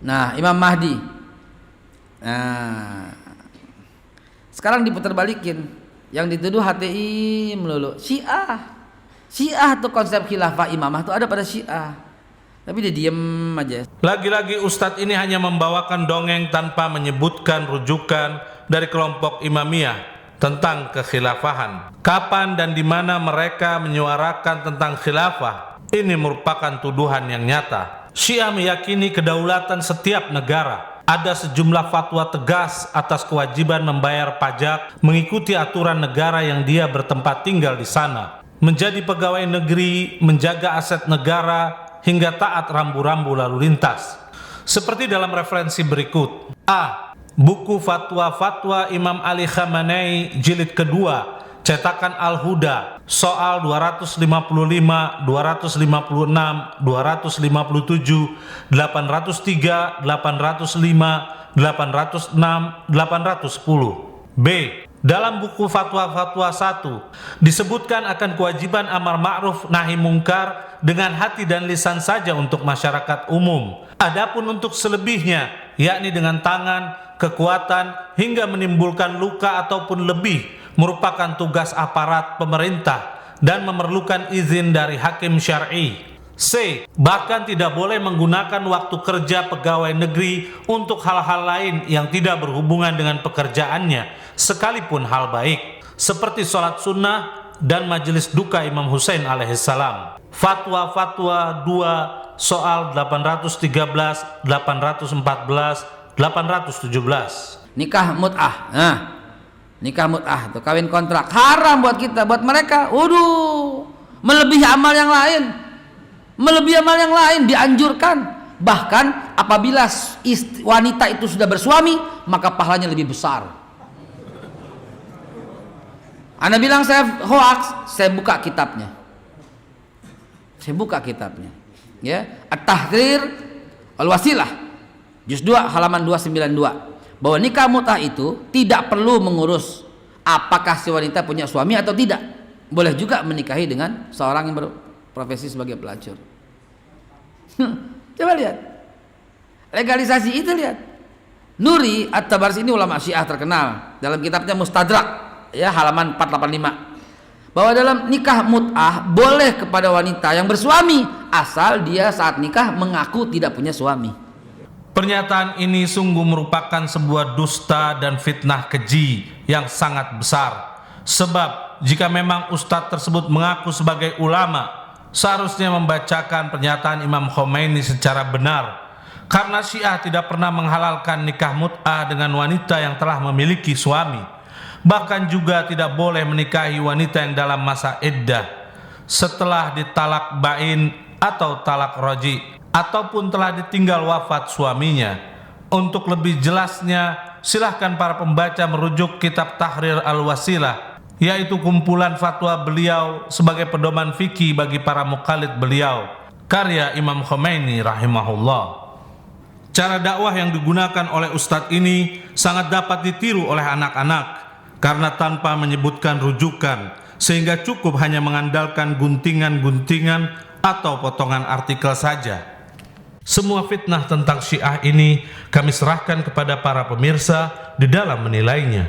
Nah, Imam Mahdi. Nah, sekarang diputar balikin. Yang dituduh HTI melulu. Syiah tuh konsep khilafah imamah tuh ada pada Syiah. Tapi dia diem aja. Lagi-lagi Ustadz ini hanya membawakan dongeng tanpa menyebutkan rujukan dari kelompok Imamiyah tentang kekhilafahan. Kapan dan di mana mereka menyuarakan tentang khilafah? Ini merupakan tuduhan yang nyata. Syiah meyakini kedaulatan setiap negara. Ada sejumlah fatwa tegas atas kewajiban membayar pajak, mengikuti aturan negara yang dia bertempat tinggal di sana, menjadi pegawai negeri, menjaga aset negara, hingga taat rambu-rambu lalu lintas. Seperti dalam referensi berikut. A. Buku Fatwa-Fatwa Imam Ali Khamenei jilid kedua, cetakan Al-Huda, soal 255, 256, 257, 803, 805, 806, 810. B. Dalam buku Fatwa-Fatwa 1 disebutkan akan kewajiban amar ma'ruf nahi mungkar dengan hati dan lisan saja untuk masyarakat umum. Adapun untuk selebihnya, yakni dengan tangan, kekuatan, hingga menimbulkan luka ataupun lebih, merupakan tugas aparat pemerintah dan memerlukan izin dari hakim syar'i. C. Bahkan tidak boleh menggunakan waktu kerja pegawai negeri untuk hal-hal lain yang tidak berhubungan dengan pekerjaannya, sekalipun hal baik, seperti sholat sunnah dan majelis duka Imam Husain alaihissalam. Fatwa-Fatwa 2 soal 813, 814, 817. Nikah mut'ah. Nah, nikah mut'ah tuh kawin kontrak haram buat kita, buat mereka. Waduh, melebihi amal yang lain. Melebihi amal yang lain dianjurkan. Bahkan apabila wanita itu sudah bersuami, maka pahalanya lebih besar. Anda bilang saya hoax, saya buka kitabnya. Saya buka kitabnya. Ya, At-Tahrir Al-Wasilah juz 2 halaman 292. Bahwa nikah mut'ah itu tidak perlu mengurus apakah si wanita punya suami atau tidak. Boleh juga menikahi dengan seorang yang berprofesi sebagai pelacur. Coba lihat. Legalisasi itu lihat. Nuri At-Tabarsi ini ulama Syiah terkenal, dalam kitabnya Mustadrak ya halaman 485. Bahwa dalam nikah mut'ah boleh kepada wanita yang bersuami asal dia saat nikah mengaku tidak punya suami. Pernyataan ini sungguh merupakan sebuah dusta dan fitnah keji yang sangat besar. Sebab jika memang ustadz tersebut mengaku sebagai ulama, seharusnya membacakan pernyataan Imam Khomeini secara benar. Karena Syiah tidak pernah menghalalkan nikah mut'ah dengan wanita yang telah memiliki suami. Bahkan juga tidak boleh menikahi wanita yang dalam masa iddah, setelah ditalak bain atau talak roji, ataupun telah ditinggal wafat suaminya. Untuk lebih jelasnya, silahkan para pembaca merujuk kitab Tahrir Al-Wasilah, yaitu kumpulan fatwa beliau sebagai pedoman fikih bagi para mukallid beliau, karya Imam Khomeini rahimahullah. Cara dakwah yang digunakan oleh ustadz ini sangat dapat ditiru oleh anak-anak, karena tanpa menyebutkan rujukan, sehingga cukup hanya mengandalkan guntingan-guntingan atau potongan artikel saja. Semua fitnah tentang Syiah ini kami serahkan kepada para pemirsa di dalam menilainya.